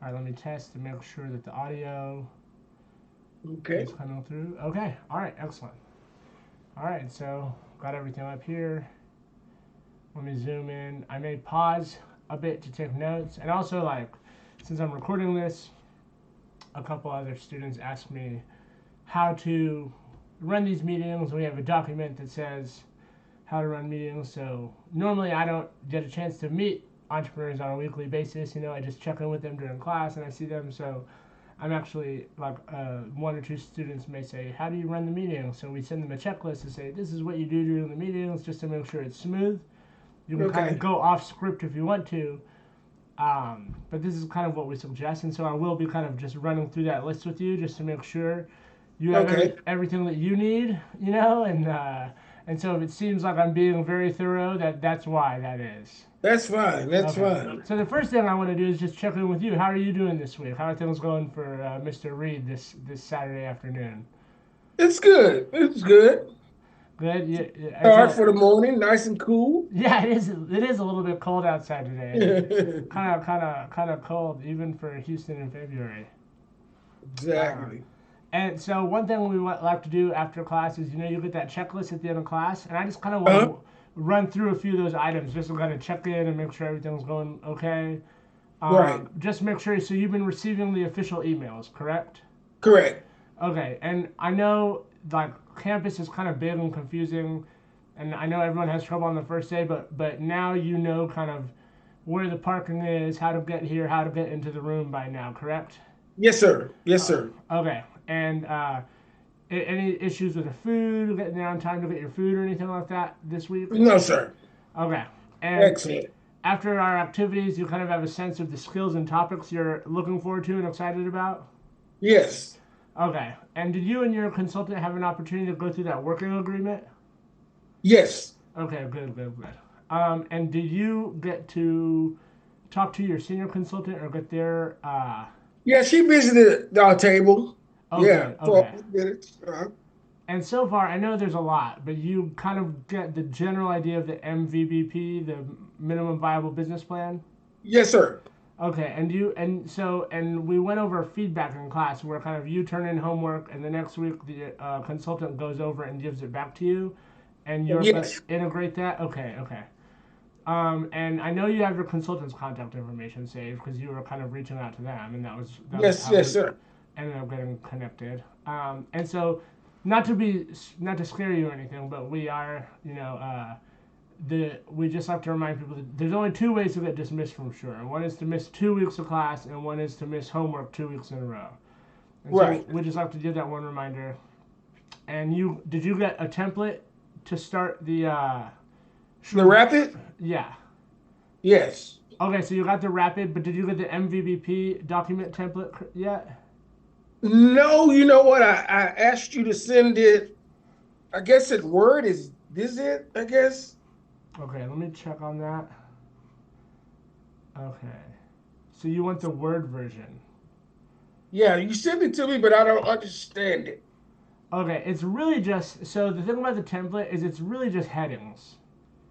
All right, let me test to make sure that the audio Okay. is coming through. Okay, all right, excellent. All right, so got everything up here. Let me zoom in. I may pause a bit to take notes. And also, like, since I'm recording this, a couple other students asked me how to run these meetings. We have a document that says how to run meetings. So normally I don't get a chance to meet entrepreneurs on a weekly basis. I just check in with them during class and I see them. So I'm actually like one or two students may say, "How do you run the meeting?" So we send them a checklist to say, "This is what you do during the meetings," just to make sure it's smooth. You can kind of Okay. go off script if you want to, but this is kind of what we suggest. And so I will be kind of just running through that list with you just to make sure you have Okay. everything that you need, and so if it seems like I'm being very thorough, that's why that is. That's fine. That's Okay. fine. So the first thing I want to do is just check in with you. How are you doing this week? How are things going for Mr. Reed this Saturday afternoon? It's good. It's good. Good. It's Start for the morning, nice and cool. yeah. It is. It is a little bit cold outside today. It is kind of cold even for Houston in February. Uh, Exactly. And so one thing we like to do after class is, you get that checklist at the end of class, and I just kind of want Uh-huh. to run through a few of those items just to kind of check in and make sure everything's going okay. Right. Just make sure. So you've been receiving the official emails, correct? Correct. Okay. And I know like campus is kind of big and confusing, and I know everyone has trouble on the first day, but now you know kind of where the parking is, how to get here, how to get into the room by now, correct? Yes, sir. Yes, Uh, sir. okay. And any issues with the food, getting there on time to get your food or anything like that this week? No, sir. Okay. And Excellent. after our activities, you kind of have a sense of the skills and topics you're looking forward to and excited about? Yes. Okay. And did you and your consultant have an opportunity to go through that working agreement? Yes. Okay, good, good, good. And did you get to talk to your senior consultant or get their Yeah, she visited our table. oh Yeah, good, for a okay. few minutes. And so far, I know there's a lot, but you kind of get the general idea of the MVBP, the minimum viable business plan. Yes, sir. Okay, and we went over feedback in class where kind of you turn in homework, and the next week the consultant goes over and gives it back to you, and you're going Yes. to integrate that. Okay, okay. And I know you have your consultant's contact information saved because you were kind of reaching out to them, and that was Yes, how yes, we sir. ended up getting connected. And so, not to scare you or anything, but we are, we just have to remind people that there's only two ways to get dismissed from Sure. One is to miss 2 weeks of class, and one is to miss homework 2 weeks in a row. And so Right. we just have to give that one reminder. And did you get a template to start the The Sure? rapid? Yeah. Yes. Okay, so you got the rapid, but did you get the MVBP document template yet? No, you know what? I asked you to send it. I guess it Word is this it, I guess. Okay, let me check on that. Okay. So you want the Word version. Yeah, you sent it to me, but I don't understand it. Okay, it's really just so the thing about the template is it's really just headings.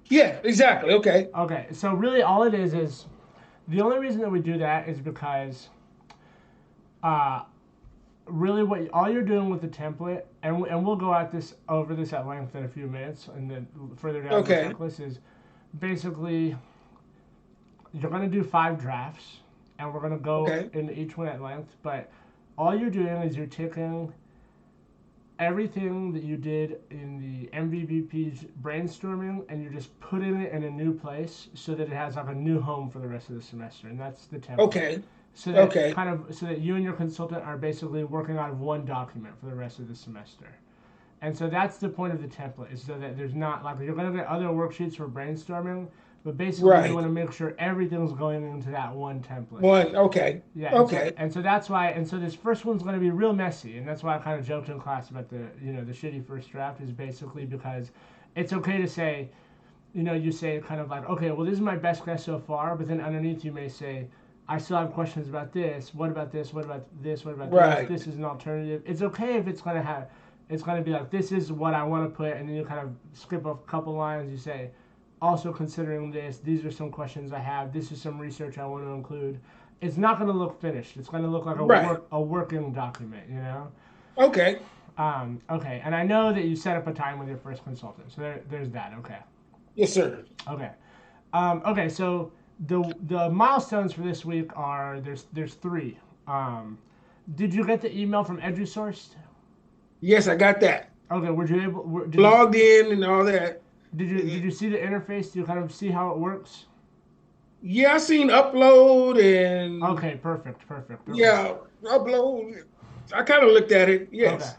Yeah, exactly. Okay. Okay, so really all it is the only reason that we do that is because uh really what all you're doing with the template and we'll go at this over this at length in a few minutes and then further down the Okay. checklist is basically you're going to do 5 drafts and we're going to go Okay. into each one at length, but all you're doing is you're taking everything that you did in the MVBP's brainstorming and you're just putting it in a new place so that it has like a new home for the rest of the semester, and that's the template. Okay. So that Okay. you and your consultant are basically working out of one document for the rest of the semester. And so that's the point of the template, is so that there's not like you're going to get other worksheets for brainstorming, but basically we Right. want to make sure everything's going into that one template. One. Okay. Yeah, Okay. and so that's why, and so this first one's going to be real messy, and that's why I kind of joked in class about the shitty first draft is basically because it's okay to say, you say kind of like, okay, well this is my best guess so far, but then underneath you may say, I still have questions about this. What about this? What about this? What about this? Right. This is an alternative. It's okay if it's gonna be like this is what I want to put, and then you kind of skip a couple lines. You say, also considering this, these are some questions I have. This is some research I want to include. it's not going to look finished. It's going to look like Right. a working document, you know. Okay. Okay, and I know that you set up a time with your first consultant, so there's that. Okay, Yes, sir. okay, okay. So the milestones for this week are there's three. Did you get the email from EduSourced? Yes, I got that. Okay, were you able? Logged in and all that. Did you see the interface? Do you kind of see how it works? Yeah, I seen upload and Okay, perfect, perfect. Okay, yeah, upload. I kind of looked at it. okay. Yes.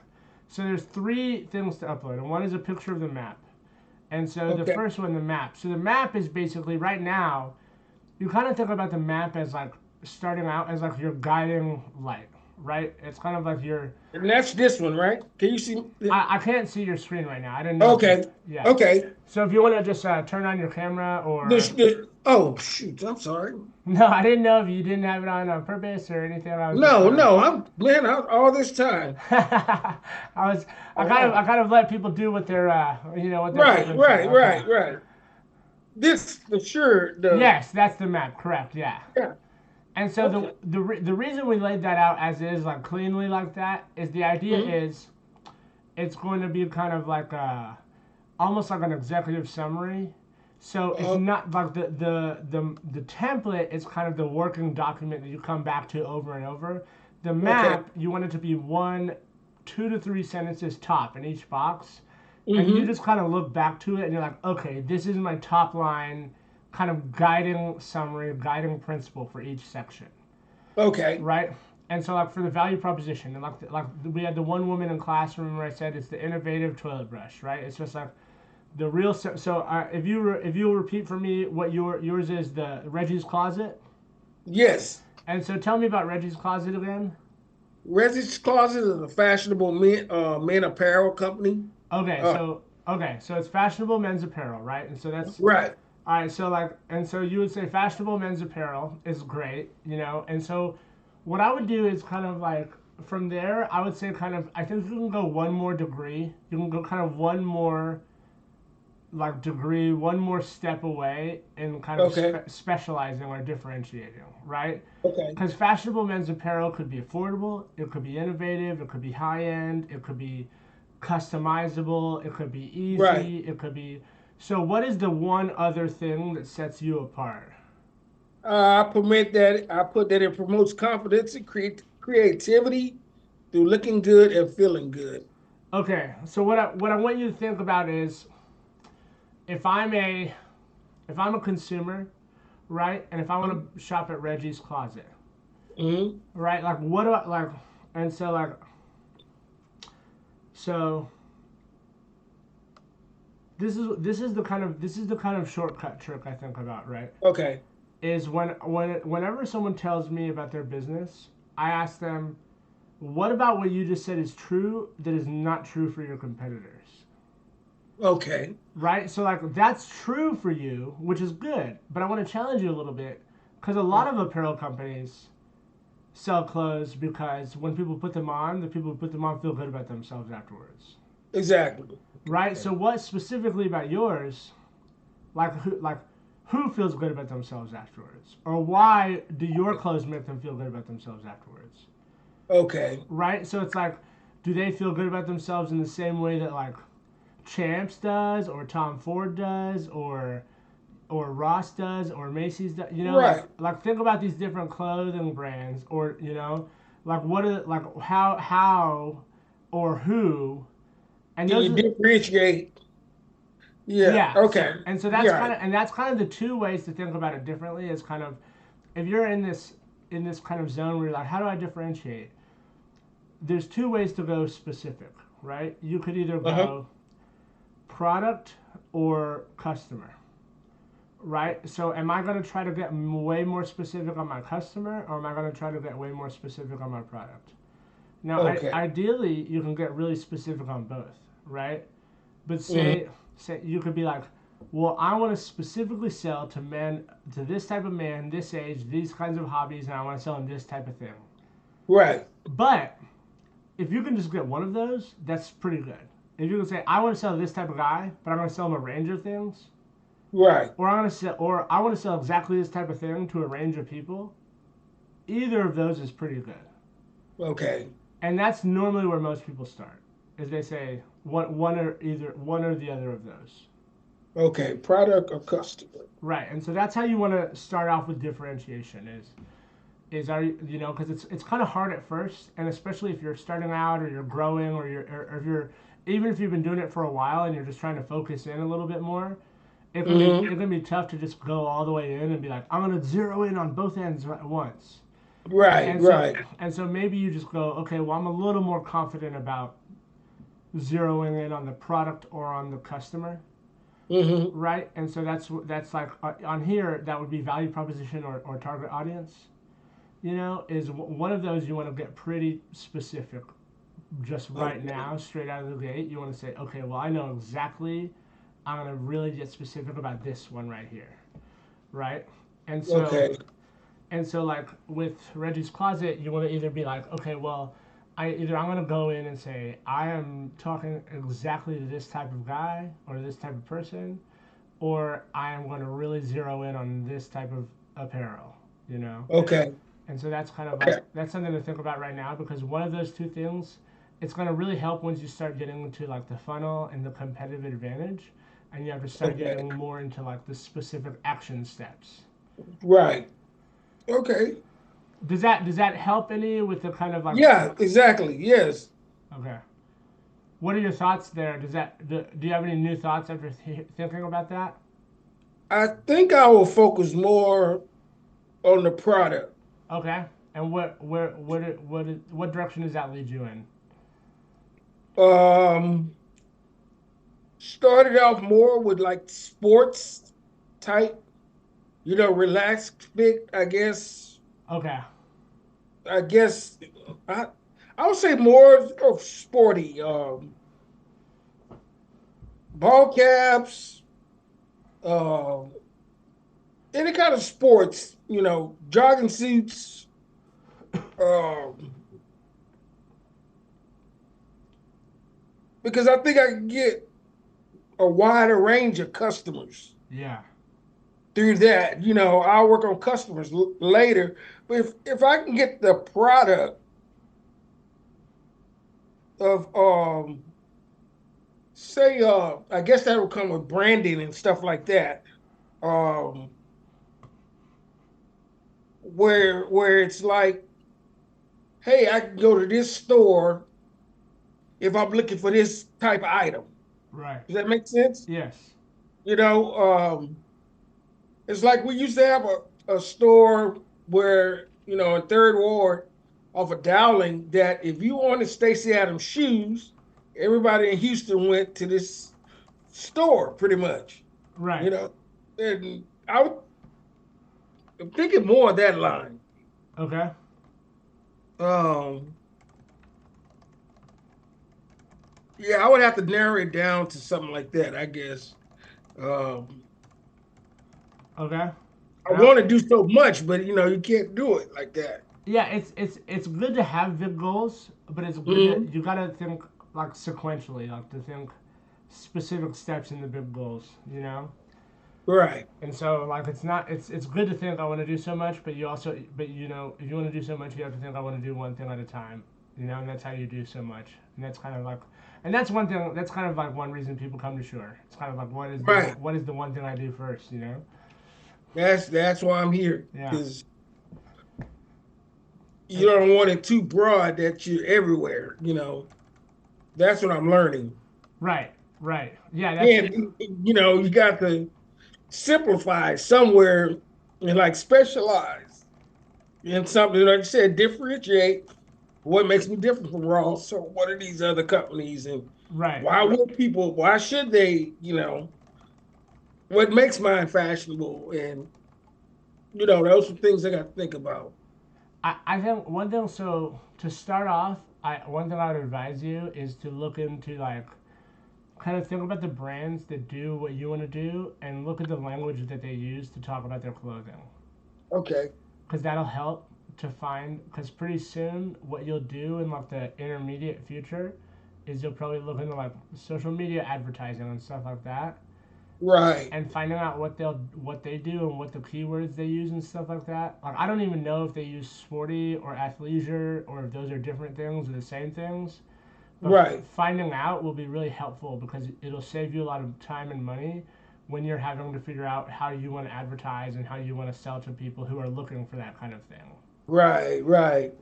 So there's three things to upload, and one is a picture of the map. And so the Okay. first one, the map. So the map is basically right now. You kind of think about the map as like starting out as like your guiding light, right? It's kind of like your. And that's this one, right? Can you see? I can't see your screen right now. I didn't know if you. Okay. Yeah. Okay. So if you want to just turn on your camera or. Oh shoot, I'm sorry. No, I didn't know if you didn't have it on purpose or anything. I was just No, kind of. no, I'm man out all this time. I was. Oh, I kind of let people do what they're. What they're right, privileged right, for. Okay. right, right. This for sure. Yes, that's the map. Correct. Yeah. Yeah. And so Okay. the reason we laid that out as is like cleanly like that is the idea Hmm. is it's going to be kind of like a almost like an executive summary. So it's Uh, not like the template is kind of the working document that you come back to over and over. The okay. map you want it to be 2 to 3 sentences top in each box, and you Hmm. just kind of look back to it and you're like, okay, this is my top line kind of guiding summary, guiding principle for each section, Okay. right? And so like for the value proposition, and like we had the one woman in classroom where I said it's the innovative toilet brush, right? It's just like the real. So if you repeat for me what yours is, the Reggie's Closet. Yes. And so tell me about Reggie's Closet again. Residence Closet is a fashionable men apparel company. Uh, Okay, so it's fashionable men's apparel, right? And so that's right. all right. So like, and so you would say fashionable men's apparel is great, you know. And so what I would do is kind of like from there, I would say kind of I think you can go one more degree. You can go kind of one more like degree, one more step away in kind of Okay. specializing or differentiating, right? Okay. Because fashionable men's apparel could be affordable, it could be innovative, it could be high end, it could be customizable, it could be Right. easy, it could be. So, what is the one other thing that sets you apart? I put that it promotes confidence and creativity through looking good and feeling good. Okay, so what I want you to think about is if I'm a if I'm a consumer, right, and if I want to shop at Reggie's Closet, Mm-hmm. right, like what do I like, and so like so this is the kind of shortcut trick I think about, right? Okay. Is whenever someone tells me about their business, I ask them, what about what you just said is true that is not true for your competitors? Okay. Right? So like that's true for you, which is good, but I want to challenge you a little bit because a lot of apparel companies sell clothes because when people put them on, the people who put them on feel good about themselves afterwards. Exactly. Right? So what specifically about yours, like who feels good about themselves afterwards? Or why do your clothes make them feel good about themselves afterwards? Okay. Right? So it's like, do they feel good about themselves in the same way that like Champs does, or Tom Ford does, or Ross does, or Macy's does? You know, Right. like think about these different clothing brands, or like what are like how or who, and Can those you are differentiate? Yeah. yeah. Okay. So that's Yeah. that's kind of the two ways to think about it differently. Is kind of if you're in this kind of zone where you're like, how do I differentiate? There's two ways to go specific, right? You could either Uh-huh. go product or customer, right? So am I going to try to get way more specific on my customer, or am I going to try to get way more specific on my product? Now, Okay. ideally, you can get really specific on both, right? But Hmm. say you could be like, well, I want to specifically sell to men, to this type of man, this age, these kinds of hobbies, and I want to sell them this type of thing. Right. But if you can just get one of those, that's pretty good. If you can say, I want to sell this type of guy, but I'm going to sell him a range of things, Right. or I want to sell exactly this type of thing to a range of people, either of those is pretty good. Okay. And that's normally where most people start. Is they say one or either one or the other of those. Okay. Product or customer. Right. And so that's how you want to start off with differentiation is are you know because it's kind of hard at first, and especially if you're starting out or you're growing or if you're even if you've been doing it for a while and you're just trying to focus in a little bit more, Mm-hmm. it can be tough to just go all the way in and be like, I'm gonna zero in on both ends at once. Right. And so Right. maybe you just go, okay, well I'm a little more confident about zeroing in on the product or on the customer, Mm-hmm. right? And so that's like on here that would be value proposition or target audience. Is one of those you want to get pretty specific just right Okay. now, straight out of the gate. You want to say, okay, well I know exactly. I'm gonna really get specific about this one right here, right? And so Okay. like with Reggie's Closet, you want to either be like, okay, well, I'm gonna go in and say I am talking exactly to this type of guy or this type of person, or I am going to really zero in on this type of apparel, you know. Okay. And so that's kind of like Okay. that's something to think about right now because one of those two things, it's going to really help once you start getting into like the funnel and the competitive advantage, and you have to start Okay. getting more into like the specific action steps. Right. Okay. Does that help any with the kind of like Yeah, exactly. Yes. okay? What are your thoughts there? Do you have any new thoughts after thinking about that? I think I will focus more on the product. Okay, and what direction does that lead you in? Um, Started off more with like sports type, relaxed fit, I guess. Okay, I guess I I would say more of sporty. Ball caps, um, any kind of sports, jogging suits, um, because I think I can get a wider range of customers yeah, through that. I'll work on customers later, but if I can get the product of say I guess that will come with branding and stuff like that. Um, where it's like, hey, I can go to this store if I'm looking for this type of item. right, Does that make sense? yes, You know, um, it's like we used to have a store where, in Third Ward off of Dowling, that if you wanted Stacey Adams shoes, everybody in Houston went to this store pretty much, you right, know. And I'm thinking more of that line. okay, Um, yeah, I would have to narrow it down to something like that, I guess. Um, okay. I And want to do so much, but you can't do it like that. yeah, it's good to have big goals, but it's good to Hmm. you gotta think like sequentially, like to think specific steps in the big goals, you know. Right. And so like it's not it's good to think I want to do so much, but if you want to do so much, you have to think I want to do one thing at a time, and that's how you do so much. And that's kind of like, and that's one thing. That's kind of like one reason people come to Shore. It's kind of like Right. what is the one thing I do first, you know? That's why I'm here, Yeah. because you And, don't want it too broad that you're everywhere. That's what I'm learning. right. Right. Yeah. That's And you got to simplify somewhere and like specialize in something. Like you said, differentiate what makes me different from Ross. So what are these other companies, and right. why should they, what makes mine fashionable? And those are things I got to think about. I think one thing. So to start off, one thing I would advise you is to look into like kind of think about the brands that do what you want to do and look at the language that they use to talk about their clothing Okay. because that'll help to find because pretty soon what you'll do in like the intermediate future is you'll probably look into like social media advertising and stuff like that Right. and finding out what they do and what the keywords they use and stuff like that. Like I don't even know if they use sporty or athleisure or if those are different things or the same things. But Right. finding out will be really helpful because it'll save you a lot of time and money when you're having to figure out how you want to advertise and how you want to sell to people who are looking for that kind of thing. Right. Right.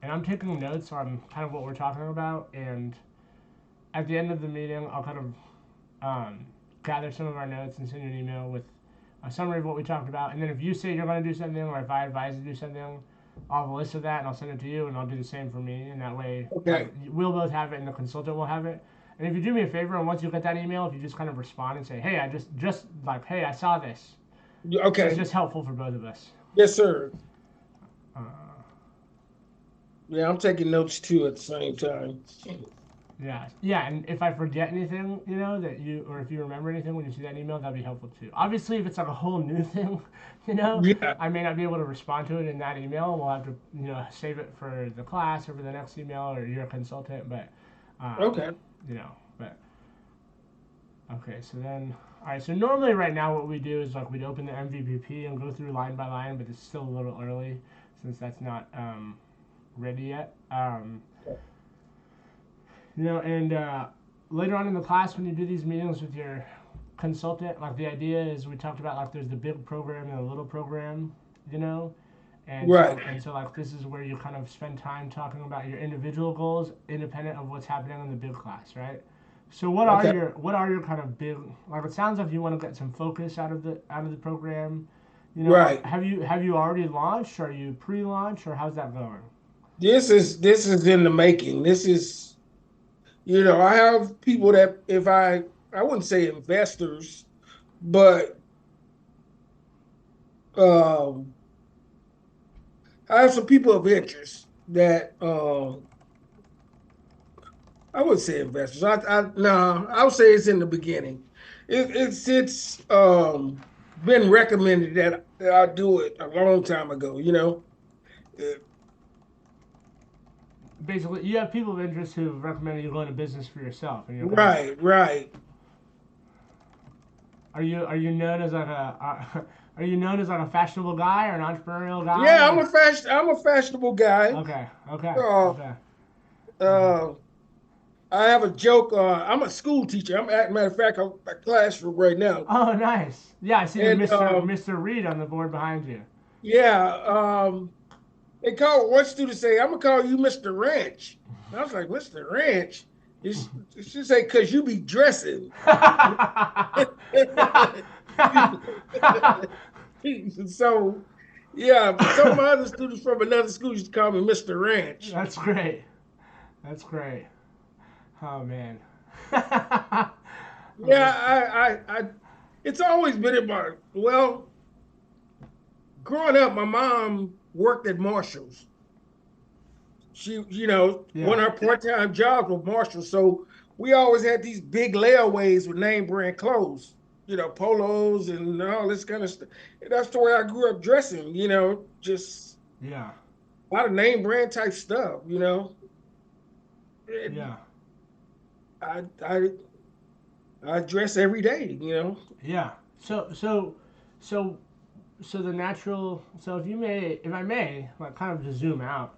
And I'm taking notes on kind of what we're talking about. And at the end of the meeting, I'll kind of gather some of our notes and send you an email with a summary of what we talked about. And then if you say you're going to do something, or if I advise you to do something, I'll have a list of that and I'll send it to you, and I'll do the same for me. And that way, like Okay. we'll both have it, and the consultant will have it. And if you do me a favor, and once you get that email, if you just kind of respond and say, "Hey, I just like, hey, I saw this," it's Okay. just helpful for both of us. Yes, sir. Uh, Yeah, I'm taking notes too at the same time. Yeah, yeah, and if I forget anything, that you, or if you remember anything when you see that email, that'd be helpful too. Obviously, if it's like a whole new thing, Yeah. I may not be able to respond to it in that email. We'll have to, save it for the class or for the next email or your consultant. But, um, Okay. but okay. So then, all right. So normally, right now, what we do is like we'd open the MVPP and go through line by line, but it's still a little early since that's not ready yet. And later on in the class, when you do these meetings with your consultant, like the idea is we talked about like there's the big program and the little program, you know, and Right. so like this is where you kind of spend time talking about your individual goals, independent of what's happening in the big class, right? So Okay. what are your kind of big, like it sounds like you want to get some focus out of the program. Right. Have you already launched? Are you pre-launch or how's that going? This is in the making. This is, I have people that if I wouldn't say investors, but um I have some people of interest that I would say investors. I no, I would say it's in the beginning. It's been recommended that I do it a long time ago, Uh, Basically, you have people of interest who recommended you go into business for yourself, and you're kind of Right, right. are you known as like a are you known as like a fashionable guy or an entrepreneurial guy Yeah, or I'm a fashionable guy. okay, okay, Uh, okay, okay. uh, I have a joke. I'm a school teacher. Matter of fact, I'm in my classroom right now. Oh, nice. Yeah, I see the And Mr. Reed on the board behind you. yeah, they call one student say, "I'm gonna call you Mr. Ranch." And I was like, "Mr. Ranch?" She say, "Cause you be dressing." So yeah, some of my other students from another school used to call me Mr. Ranch. That's great. That's great. Oh man. Yeah, it's always been about, well, growing up, my mom worked at Marshall's. She, one Yeah. of her part-time jobs was Marshall. So we always had these big layaways with name brand clothes, polos and all this kind of stuff. And that's the way I grew up dressing, just Yeah. a lot of name brand type stuff. And Yeah. I dress every day. Yeah. So so the natural so if I may like kind of just zoom out,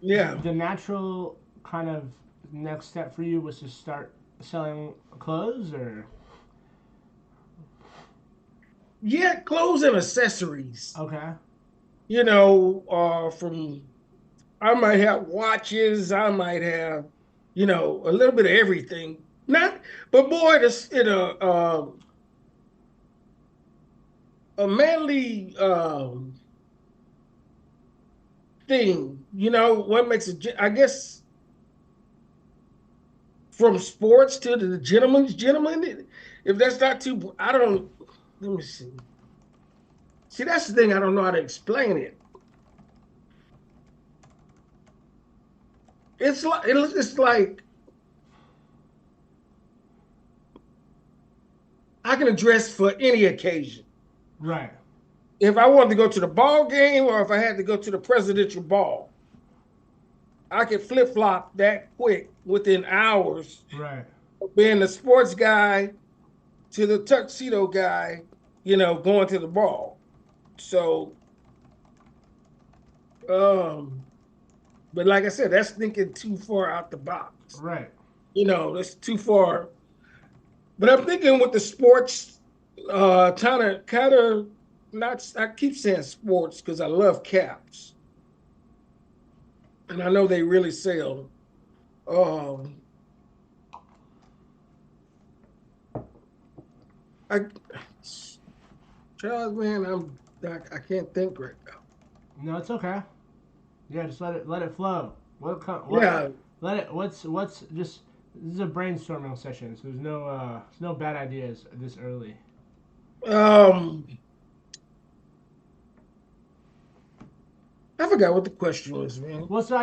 Yeah. the natural kind of next step for you was to start selling clothes or Yeah, clothes and accessories. okay. From I might have watches, I might have, a little bit of everything. Not, but more this in a manly thing. What makes it? I guess from sports to the gentleman's gentleman. If that's not too, I don't. Let me see. See, that's the thing. I don't know how to explain it. It's like I can dress for any occasion. Right. If I wanted to go to the ball game or if I had to go to the presidential ball. I can flip flop that quick within hours, Right. being the sports guy to the tuxedo guy, going to the ball. So, um, but like I said, that's thinking too far out the box. Right. That's too far. But I'm thinking with the sports, kind of not. I keep saying sports because I love caps, and I know they really sell. Um, I, Charles, man, I can't think right now. No, it's okay. Yeah, just let it flow. What Yeah. let it what's just this is a brainstorming session, so there's no bad ideas this early. Um, I forgot what the question was, man. Well, so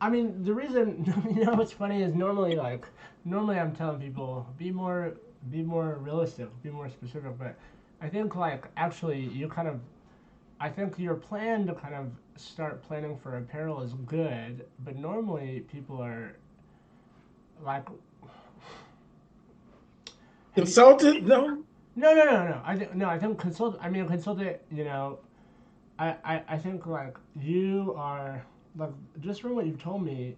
I mean the reason what's funny is normally I'm telling people be more realistic, be more specific, but I think like actually you kind of I think your plan to kind of start planning for apparel is good, but normally people are like, have you? Consultant? No. No. I think consult. I mean, consultant. I think like you are like just from what you've told me.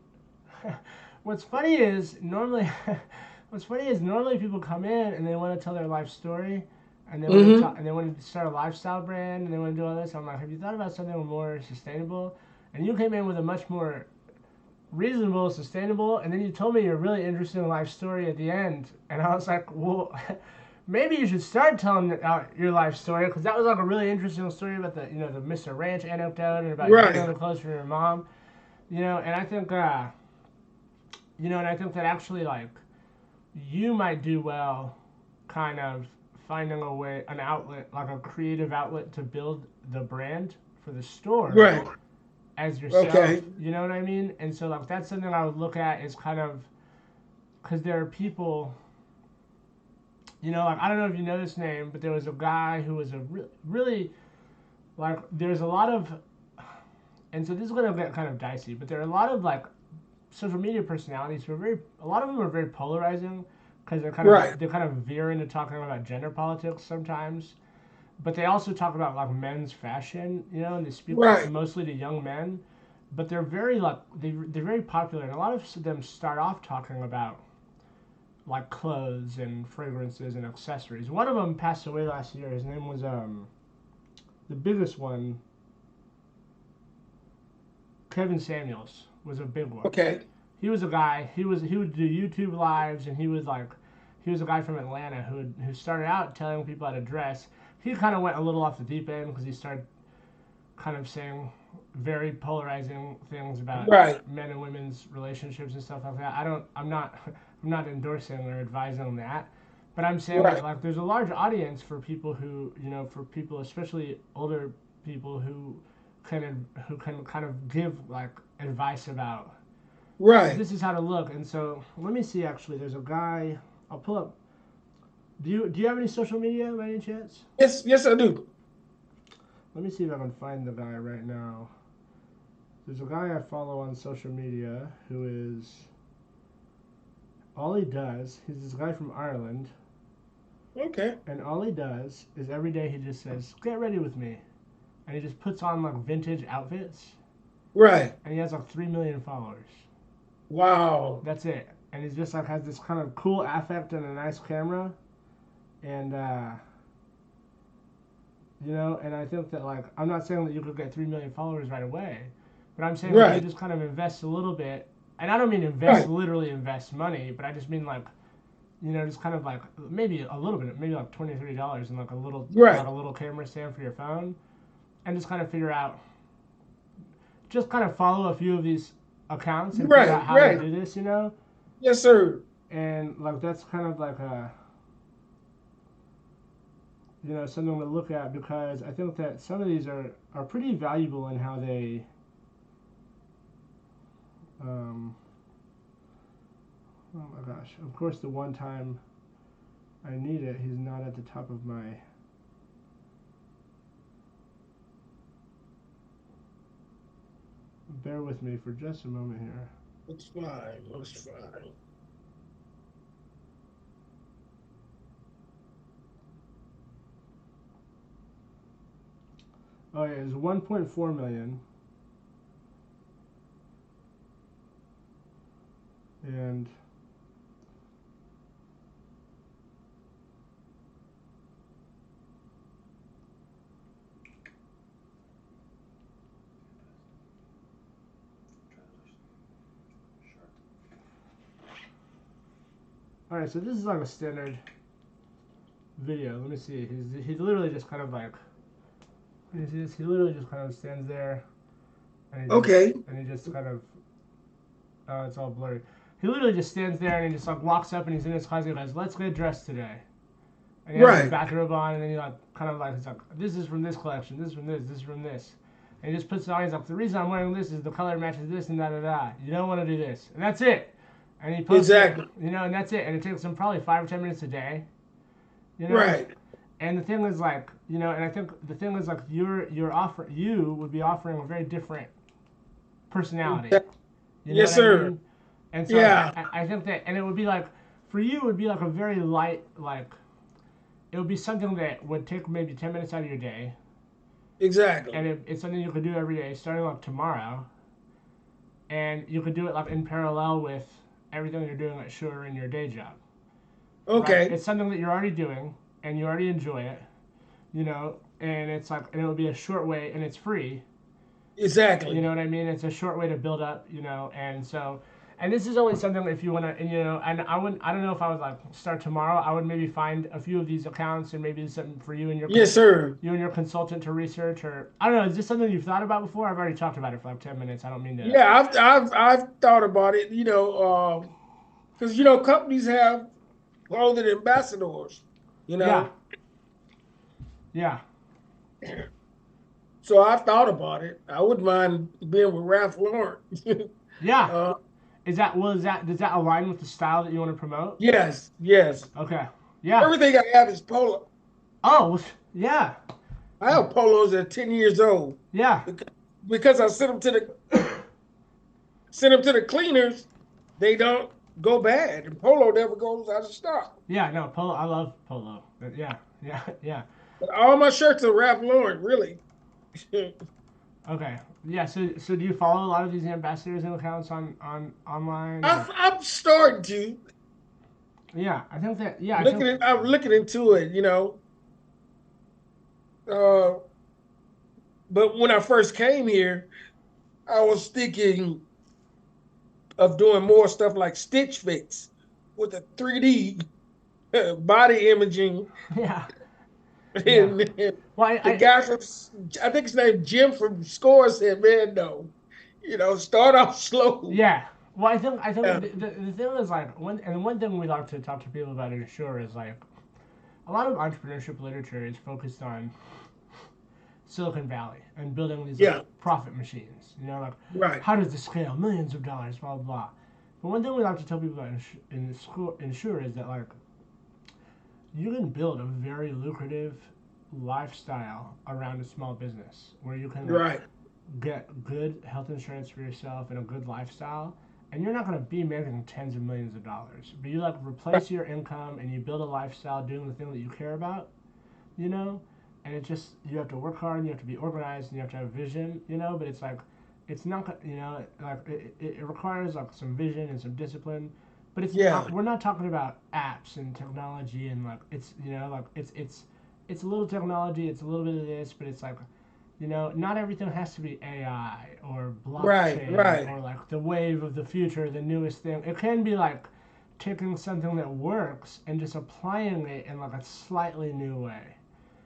what's funny is normally, what's funny is normally people come in and they want to tell their life story, and they want to talk Mm-hmm. and they want to start a lifestyle brand and they want to do all this. I'm like, have you thought about something more sustainable? And you came in with a much more reasonable, sustainable, and then you told me your really interesting life story at the end, and I was like, well, maybe you should start telling your life story because that was like a really interesting story about the Mr. Ranch anecdote and about getting Right. the clothes from your mom, and I think and I think that actually like you might do well, kind of finding a way, an outlet, like a creative outlet to build the brand for the store Right. as yourself. Okay. You know what I mean? And so like that's something I would look at is kind of because there are people, like I don't know if you know this name, but there was a guy who was a really like there's a lot of, and so this is gonna get kind of dicey, but there are a lot of like social media personalities who are a lot of them are very polarizing because Right. they kind of veer into talking about gender politics sometimes, but they also talk about like men's fashion, and they speak Right. mostly to young men, but they're very like they're very popular, and a lot of them start off talking about like clothes and fragrances and accessories. One of them passed away last year. His name was the biggest one. Kevin Samuels was a big one. Okay. He was a guy. He would do YouTube lives, and he was a guy from Atlanta who started out telling people how to dress. He kind of went a little off the deep end because he started kind of saying very polarizing things about Right. men and women's relationships and stuff like that. I'm not I'm not endorsing or advising that, but I'm saying that Right. like there's a large audience for people who, for people especially older people who can kind of give like advice about Right. this is how to look. And so let me see, actually there's a guy. I'll pull up. Do you have any social media by any chance? Yes. Yes, I do. Let me see if I can find the guy right now. There's a guy I follow on social media who is all he does. He's this guy from Ireland, Okay. and all he does is every day he just says, "Get ready with me," and he just puts on like vintage outfits, Right. and he has like 3 million followers. Wow. That's it, and he's just like has this kind of cool affect and a nice camera, and and I think that like I'm not saying that you could get 3 million followers right away, but I'm saying if you Right. just kind of invest a little bit, and I don't mean invest Right. literally invest money, but I just mean like just kind of like maybe a little bit, maybe like $20 $30 and like Right. a little camera stand for your phone, and just kind of figure out, just kind of follow a few of these accounts and figure out Right. how they Right. do this, Yes, sir. and like that's kind of like a something to look at because I think that some of these are pretty valuable in how they um, oh my gosh, of course the one time I need it he's not at the top of my bear with me for just a moment here. It's fine. It's fine. Oh yeah, it's 1.4 million, and all right. So this is like a standard video. Let me see. He's literally just kind of like he literally just kind of stands there, Okay. and he just kind of it's all blurry. He literally just stands there and he just like walks up and he's in his class and he goes, "Let's get dressed today." And he has his Right. bathrobe on and then he like kind of like he's like, "This is from this collection. This is from this. This is from this." And he just puts it on. He's like, "The reason I'm wearing this is the color matches this and da da da. You don't want to do this." And that's it. And he posts it, Exactly. and that's it. And it takes him probably 5 or 10 minutes a day, you know. Right. And the thing is like, and I think the thing is like you would be offering a very different personality. You know Yes, what I sir. mean? And so Yeah. I think that, and it would be like, for you, it would be like a very light, like, it would be something that would take maybe 10 minutes out of your day. Exactly. And it's something you could do every day, starting like tomorrow. And you could do it like in parallel with everything you're doing at Sure in your day job. Right? Okay. It's something that you're already doing and you already enjoy it, and it's like, and it would be a short way and it's free. You Exactly. know what I mean? It's a short way to build up, and so, and this is only something if you want to, and I don't know if I would like start tomorrow. I would maybe find a few of these accounts and maybe something for you and Yes, sir. your consultant to research, or I don't know. Is this something you've thought about before? I've already talked about it for like 10 minutes. I don't mean to. Yeah, I've thought about it. Because companies have clothing ambassadors. You Yeah, know, yeah, so I've thought about it. I wouldn't mind being with Ralph Lauren. yeah. uh, Does that align with the style that you want to promote? yes, yes. Okay. Yeah. Everything I have is polo. Oh, yeah, I have polos at 10 years old yeah, because I send them to the cleaners. They don't go bad, and polo never goes out of stock. yeah. No, polo. I love polo. Yeah, yeah, yeah. But all my shirts are Ralph Lauren, really. Okay. Yeah. So do you follow a lot of these ambassadors and accounts on online? Or? I'm starting to Yeah, I think that. Yeah, I think. I'm looking into it. Uh, but when I first came here, I was thinking of doing more stuff like Stitch Fix with the 3D body imaging. Yeah, yeah. And Well, the guy from, I think his name Jim from Score said, "Man, no, start off slow." yeah. Well, I think Yeah, the thing is like one thing we like to talk to people about in Sure is like a lot of entrepreneurship literature is focused on Silicon Valley and building these like yeah, profit machines. Like right, how does this scale? Millions of dollars, blah blah blah. But one thing we like to tell people about in school Sure is that like you can build a very lucrative lifestyle around a small business where you can like right, get good health insurance for yourself and a good lifestyle, and you're not going to be making tens of millions of dollars, but you like replace your income and you build a lifestyle doing the thing that you care about, you know and it just, you have to work hard and you have to be organized and you have to have vision, but it's like it's not, like it requires like some vision and some discipline, but yeah, we're not talking about apps and technology and like it's, like it's a little technology, it's a little bit of this, but it's like, not everything has to be AI or right, blockchain right, or like the wave of the future, the newest thing. It can be like taking something that works and just applying it in like a slightly new way.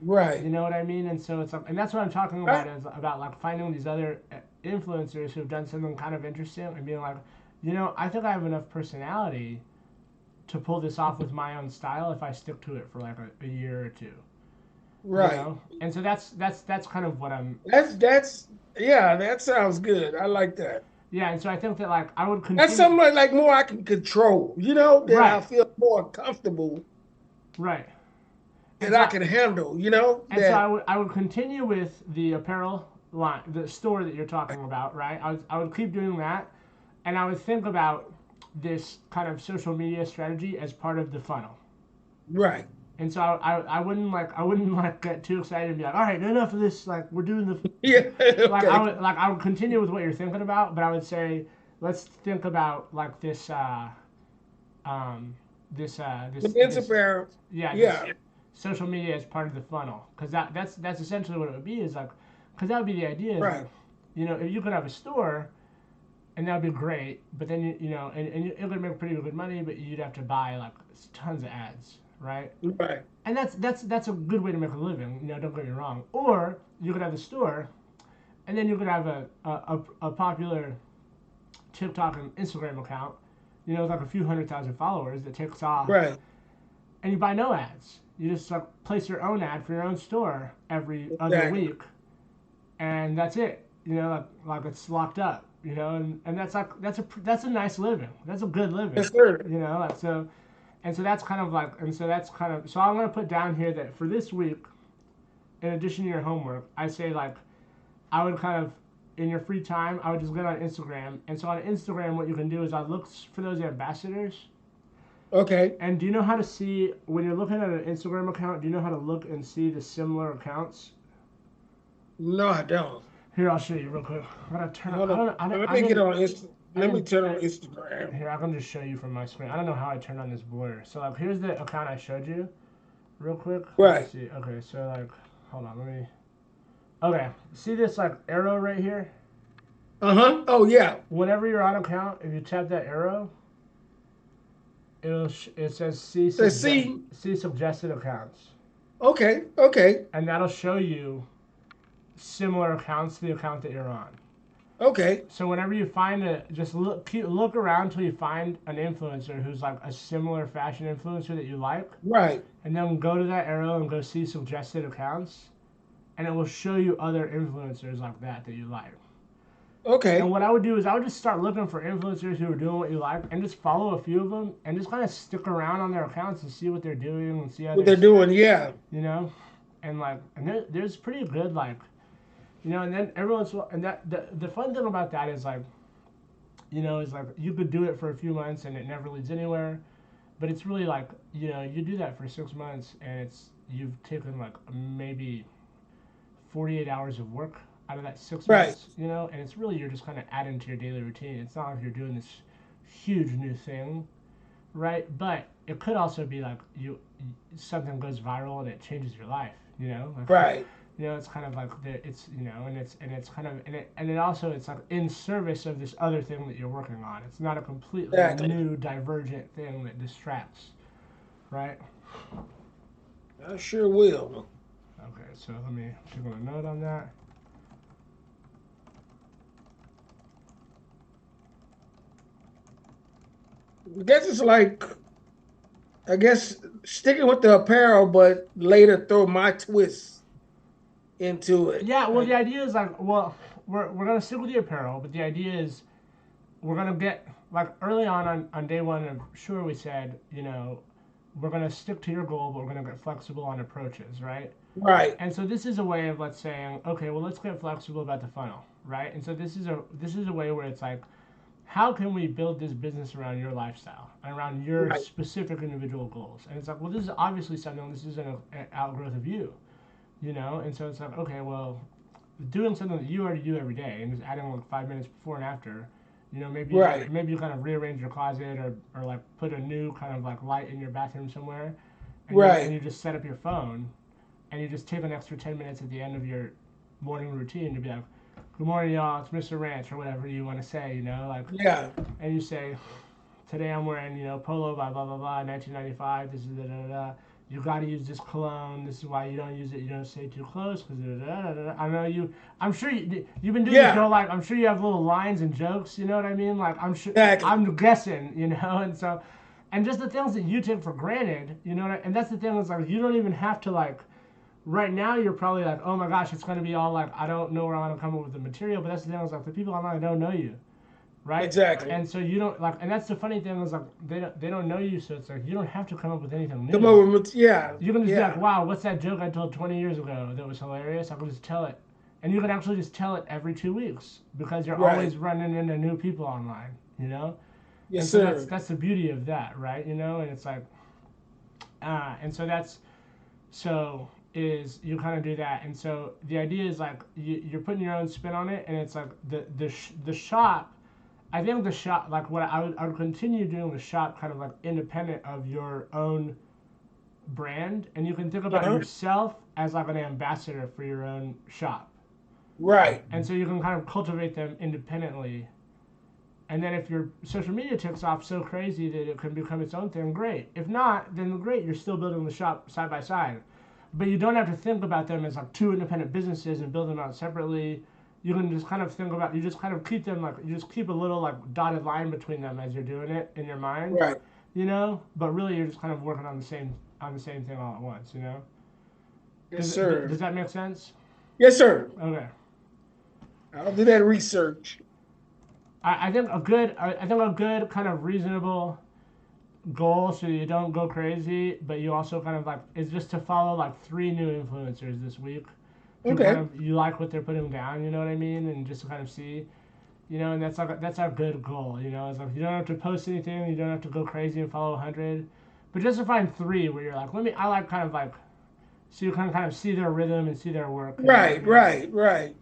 right. You know what I mean? And so it's like, and that's what I'm talking about, is about like finding these other influencers who've done something kind of interesting and being like, I think I have enough personality to pull this off with my own style if I stick to it for like a year or two. Right. And so that's kind of what I'm. That's yeah, that sounds good. I like that. Yeah, and so I think that like I would That's continue. something like more I can control, that I Right, feel more comfortable right. And that so I can handle, and so that I would continue with the apparel line, the store that you're talking about, right? I would keep doing that, and I would think about this kind of social media strategy as part of the funnel. Right. And so I wouldn't like get too excited and be like, all right, enough of this. Like we're doing the Yeah. Okay. like I would continue with what you're thinking about, but I would say let's think about like um The this Instagram. yeah this Yeah. social media as part of the funnel because that's essentially what it would be is like because that would be the idea is like Right. if you could have a store and that would be great, but then and it would make pretty good money, but you'd have to buy like tons of ads, right? Right. And that's a good way to make a living. Don't get me wrong. Or you could have the store, and then you could have a popular TikTok and Instagram account, with like a few 100,000 followers that takes off, Right. and you buy no ads. You just like place your own ad for your own store every other Exactly. week, and that's it. Like it's locked up. And that's like that's a nice living. That's a good living. Yes, sir. Like so. And so that's kind of like, and so that's kind of, so I'm going to put down here that for this week, in addition to your homework, I say like, I would kind of, in your free time, I would just get on Instagram. And so on Instagram, what you can do is I look for those ambassadors. Okay. And do you know how to see, when you're looking at an Instagram account, do you know how to look and see the similar accounts? No, I don't. Here, I'll show you real quick. I'm going to turn, Hold on. Let I me get didn't, on Insta. I Let me didn't, turn on Instagram. here, I can just show you from my screen. I don't know how I turned on this blur. So like, here's the account I showed you. Real quick. Right. Let's see. Okay, so like, hold on, let me. Okay, see this like arrow right here? Uh-huh. Oh yeah. Whenever you're on account, if you tap that arrow, it says Let's see. see suggested accounts, Okay. Okay. and that'll show you similar accounts to the account that you're on. Okay. So whenever you find just look around till you find an influencer who's like a similar fashion influencer that you like, Right. and then go to that arrow and go see suggested accounts, and it will show you other influencers like that you like. Okay. And what I would do is I would just start looking for influencers who are doing what you like, and just follow a few of them, and just kind of stick around on their accounts and see what they're doing and see how What they're doing, yeah. you know, and like, and there's pretty good like, and then everyone's and that the fun thing about that is like, is like you could do it for a few months and it never leads anywhere, but it's really like you do that for 6 months and you've taken like maybe 48 hours of work out of that six Right. months, and it's really you're just kind of adding to your daily routine. It's not like you're doing this huge new thing, right? But it could also be like something goes viral and it changes your life, like, Right. it's kind of like it's and it's kind of and it also it's like in service of this other thing that you're working on. It's not a completely Exactly. new divergent thing that distracts, right? I sure will. Okay, so let me take a note on that. I guess it's like, I guess sticking with the apparel, but later throw my twist into it. Yeah, well, Like, the idea is like, well, we're gonna stick with the apparel, but the idea is we're gonna get like early on day one. I'm sure we said, we're gonna stick to your goal, but we're gonna get flexible on approaches, right? right. And so this is a way of let's saying, okay, well, let's get flexible about the funnel, right? And so this is a way where it's like, how can we build this business around your lifestyle and around your Right. specific individual goals? And it's like, well, this is obviously something. This isn't an outgrowth of you, And so it's like, okay, well, doing something that you already do every day and just adding like 5 minutes before and after, Right. maybe you kind of rearrange your closet or like put a new kind of like light in your bathroom somewhere, and Right. you just set up your phone, and you just take an extra 10 minutes at the end of your morning routine to be like, "Good morning, y'all. It's Mr. Ranch," or whatever you want to say, like, Yeah. and you say, "Today I'm wearing polo by blah blah blah 1995. This is da da da. You got to use this cologne. This is why you don't use it. You don't stay too close because I know you. I'm sure you've been doing this Yeah. your life. I'm sure you have little lines and jokes. You know what I mean? Like I'm sure. Exactly. I'm guessing. And so, and just the things that you take for granted. And that's the thing is like you don't even have to like. Right now, you're probably like, oh my gosh, it's going to be all like, I don't know where I'm going to come up with the material. But that's the thing is like the people online don't know you, right? Exactly. And so you don't like, and that's the funny thing is like they don't know you, so it's like you don't have to come up with anything new. Come over with, yeah. You can just be Yeah. like, wow, what's that joke I told 20 years ago that was hilarious? I can just tell it, And you can actually just tell it every 2 weeks because you're Right. always running into new people online, you know? And Yes, so that's sir. that's the beauty of that, right? You know, and it's like, and so that's so is you kind of do that, and so the idea is like you're putting your own spin on it, and it's like the shop. I think the shop, like what I would continue doing the shop, kind of like independent of your own brand, and you can think about Uh-huh. yourself as like an ambassador for your own shop, Right. and so you can kind of cultivate them independently. And then if your social media takes off so crazy that it can become its own thing, great. If not, then great. You're still building the shop side by side, but you don't have to think about them as like two independent businesses and build them out separately. You can just kind of think about, you just kind of keep them like, you just keep a little like dotted line between them as you're doing it in your mind, Right. you know. But really, you're just kind of working on the same thing all at once, you know. Yes, Does sir. that make sense? Yes, sir. Okay. I'll do that research. I think a good kind of reasonable goal so you don't go crazy, but you also kind of like is just to follow like three new influencers this week who kind Okay. of you like what they're putting down, you know what I mean, and just to kind of see, you know, and that's our good goal, you know. It's like you don't have to post anything, you don't have to go crazy and follow 100, but just to find three where you're like, I like kind of like so you can kind of see their rhythm and see their work, you know what I Right. mean? Right. Right.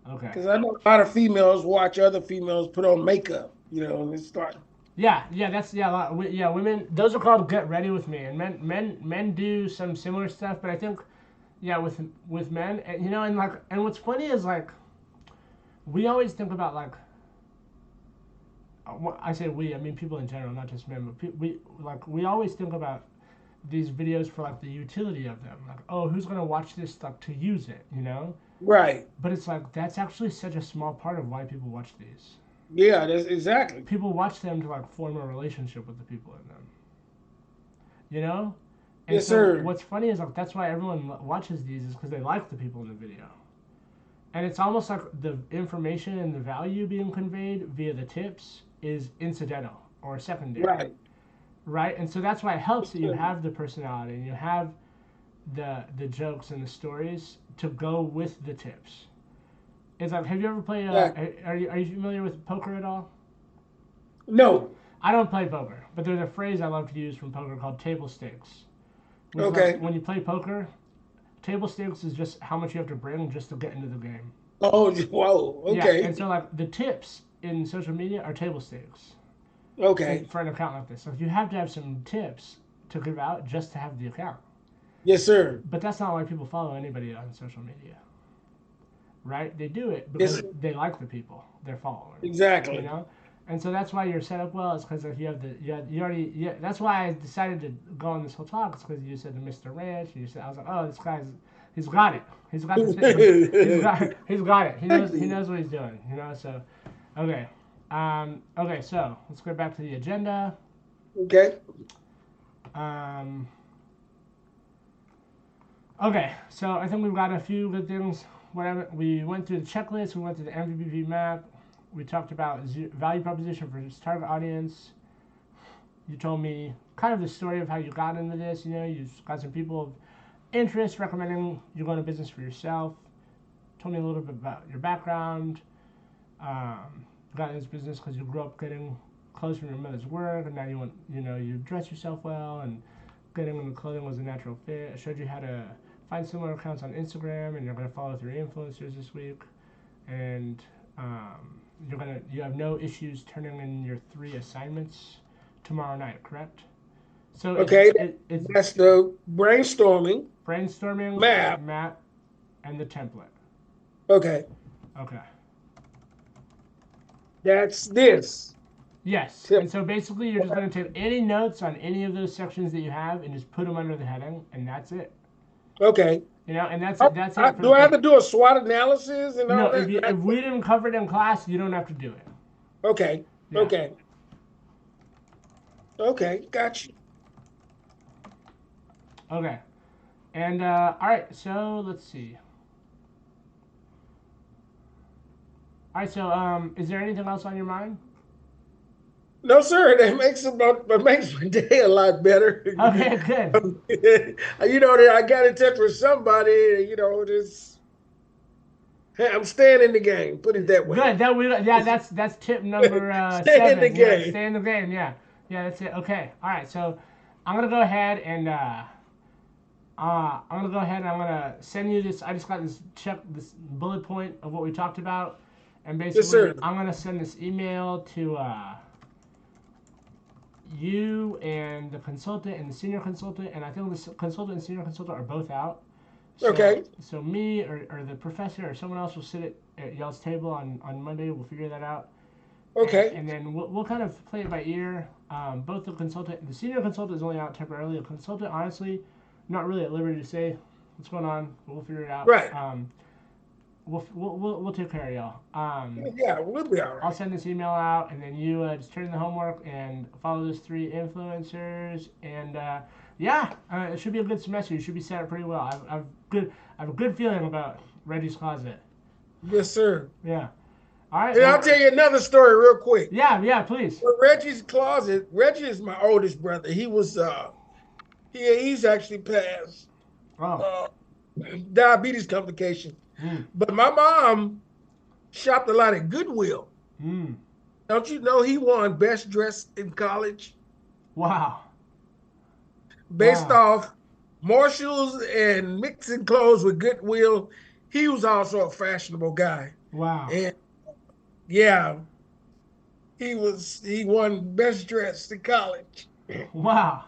Okay. Because I know a lot of females watch other females put on makeup, and they start. Yeah, that's yeah, yeah. Women, those are called get ready with me, and men do some similar stuff, but I think yeah, with men, and, you know, and like, and what's funny is like we always think about like I say we, I mean people in general, not just men, but we always think about these videos for like the utility of them, like oh, who's gonna watch this stuff to use it, you know? Right. But it's like that's actually such a small part of why people watch these. Yeah. That's exactly. People watch them to like form a relationship with the people in them, you know? And Yes, so sir. what's funny is like that's why everyone watches these is because they like the people in the video. And it's almost like the information and the value being conveyed via the tips is incidental or secondary, Right. right? And so that's why it helps Yes, that you sir. have the personality and you have the jokes and the stories to go with the tips. It's like, have you ever played? Exactly. Are you familiar with poker at all? No. I don't play poker, but there's a phrase I love to use from poker called table stakes, which is like Okay. when you play poker, table stakes is just how much you have to bring just to get into the game. Oh, whoa. Yeah, Okay. and so like the tips in social media are table stakes Okay. for an account like this. So you have to have some tips to give out just to have the account. Yes, sir. But that's not why people follow anybody on social media, right? They do it Yes, because they like the people they're following, you exactly. know. And so that's why you're set up well. Is because if you have you already yeah. That's why I decided to go on this whole talk. It's because you said the Mr. Ranch. And you said I was like, oh, this guy's he's got it. He's got the he's got it. He knows what he's doing. You know. So okay. Okay. So let's go back to the agenda. Okay. Um, okay. So I think we've got a few good things. Whatever we went through the checklist. We went through the MVP map. We talked about value proposition for his target audience. You told me kind of the story of how you got into this. You know, you've got some people of interest recommending you go into business for yourself. Told me a little bit about your background. You got into this business because you grew up getting clothes from your mother's work, and now you dress yourself well, and getting into clothing was a natural fit. I showed you how to find similar accounts on Instagram, and you're going to follow 3 influencers this week, and you have no issues turning in your 3 assignments tomorrow night, correct? So Okay. it's That's the brainstorming brainstorming, map. map, and the template. Okay. Okay. That's this. Yes. Tip. And so basically, you're just going to take any notes on any of those sections that you have and just put them under the heading, and that's it. Okay. You know, and that's it. That's it for Do the I have first. to do a SWOT analysis and No, all that? if we didn't cover it in class, you don't have to do it. Okay. Yeah. Okay. Okay. Got you. Okay. And all right. So let's see. All right. So is there anything else on your mind? No, sir. That makes my day a lot better. Okay, good. I got in touch with somebody. Just I'm staying in the game. Put it that way. Good. That's tip number Stay in the 7. Yeah, game. stay in the game. Yeah, yeah, that's it. Okay. All right. So I'm gonna go ahead and I'm gonna send you this. I just got this bullet point of what we talked about, and Yes, basically sir. I'm gonna send this email to you and the consultant and the senior consultant, and I think the consultant and senior consultant are both out. So Okay. so me or the professor or someone else will sit at y'all's table on Monday. We'll figure that out, Okay. and then we'll kind of play it by ear. Both the senior consultant is only out temporarily. The consultant, honestly, not really at liberty to say what's going on, but we'll figure it out. Right. We'll take care of y'all. Yeah, we'll be all I'll right. send this email out, and then you just turn in the homework and follow those 3 influencers, and yeah, it should be a good semester. You should be set up pretty well. I have a good feeling about Reggie's closet. Yes, sir. Yeah. All right. And I'll Well, tell you another story real quick. yeah, please. Well, Reggie's closet. Reggie is my oldest brother. He's actually passed Oh. uh, diabetes complication. Mm. But my mom shopped a lot at Goodwill. Mm. Don't you know he won best dressed in college Wow. based Wow. off Marshalls and mixing clothes with Goodwill? He was also a fashionable guy. Wow. And yeah, he won best dressed in college. Wow.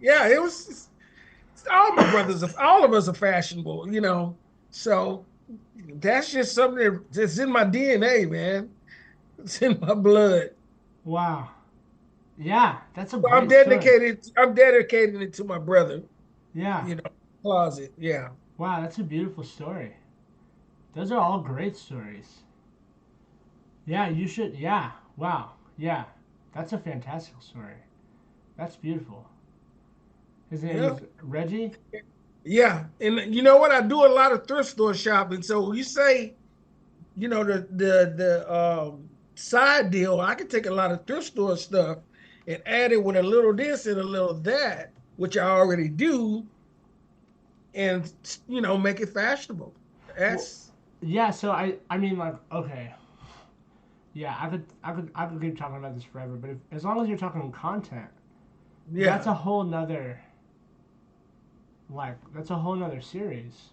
Yeah, it was all of us are fashionable. So that's just something that's in my DNA, man. It's in my blood. Wow. Yeah, that's a So I'm great story. dedicated. I'm dedicating it to my brother. Yeah. You know, closet. Yeah. Wow, that's a beautiful story. Those are all great stories. Yeah, you should. Yeah. Wow. Yeah. That's a fantastic story. That's beautiful. His name Yeah. is Reggie. Yeah. And you know what? I do a lot of thrift store shopping. So you say, the side deal, I can take a lot of thrift store stuff and add it with a little this and a little that, which I already do, and make it fashionable. Well, That's yeah. So I mean, like, okay. Yeah, I could keep talking about this forever, but as long as you're talking content, that's yeah. a whole nother that's a whole nother series.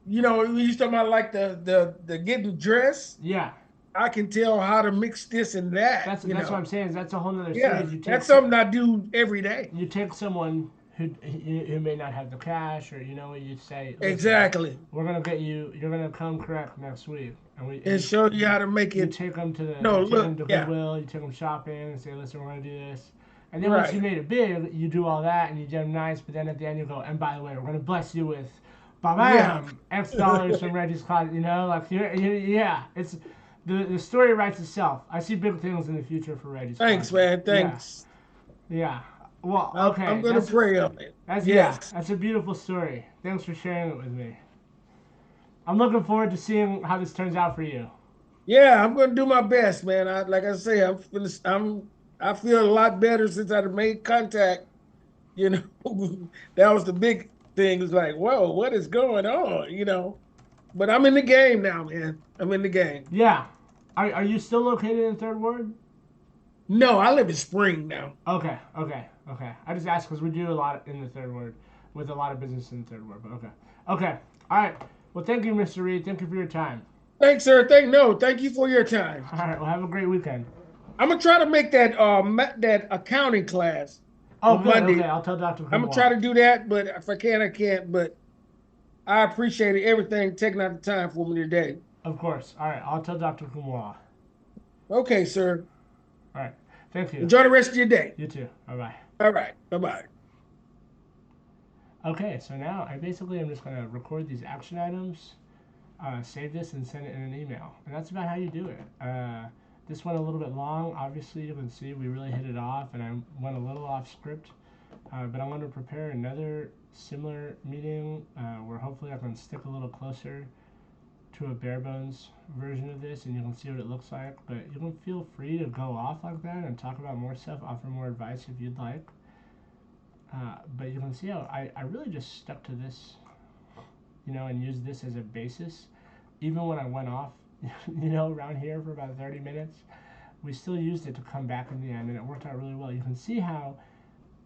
We used to talk about like the getting dressed. Yeah, I can tell how to mix this and that. that's what I'm saying. Is that's a whole nother Yeah, series. that's something I do every day. You take someone who may not have the cash, or you say, listen, Exactly, we're gonna get you. You're gonna come correct next week, and show you how to make you it. take them No, you take them look, to yeah, Goodwill. You take them shopping and say, listen, we're gonna do this. And then once you right. made it big, you do all that and you do them nice. But then at the end, you go, and by the way, we're gonna bless you with, bam, Yeah. bam, X dollars from Reggie's closet. Yeah, it's the story writes itself. I see big things in the future for Reggie's Thanks, closet. man. Yeah, Thanks. yeah. Well, I'm okay, gonna pray on it. Yes. that's a beautiful story. Thanks for sharing it with me. I'm looking forward to seeing how this turns out for you. Yeah, I'm gonna do my best, man. Like I say, I feel a lot better since I made contact. You know, that was the big thing. It's like, whoa, what is going on? But I'm in the game now, man. I'm in the game. Yeah. Are you still located in Third Ward? No, I live in Spring now. Okay. I just asked because we do a lot in the Third Ward with a lot of business in the Third Ward. But okay. All right. Well, thank you, Mr. Reed. Thank you for your time. Thanks, sir. Thank you for your time. All right. Well, have a great weekend. I'm gonna try to make that accounting class Oh, on good. Okay. Monday. I'll tell Dr. I'm gonna try Kumar. to do that, but if I can, I can't. But I appreciated everything taking out the time for me today. Of course. All right. I'll tell Dr. Kumar. Okay, sir. All right. Thank you. Enjoy the rest of your day. You too. Bye bye. All right. Bye bye. Okay. So now I basically am just gonna record these action items, save this, and send it in an email. And that's about how you do it. This went a little bit long. Obviously, you can see we really hit it off, and I went a little off script. But I'm going to prepare another similar meeting where hopefully I can stick a little closer to to a bare bones version of this and you can see what it looks like, but you can feel free to go off like that and talk about more stuff, offer more advice if you'd like. But you can see how I really just stuck to this, and used this as a basis. Even when I went off, around here for about 30 minutes, we still used it to come back in the end, and it worked out really well. You can see how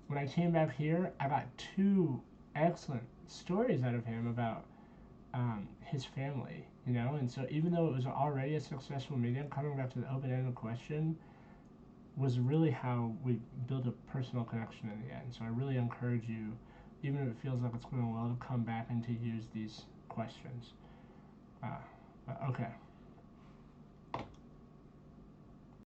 when I came back here, I got 2 excellent stories out of him about his family, and so even though it was already a successful medium, coming back to the open-ended question was really how we built a personal connection in the end. So I really encourage you, even if it feels like it's going well, to come back and to use these questions. Okay.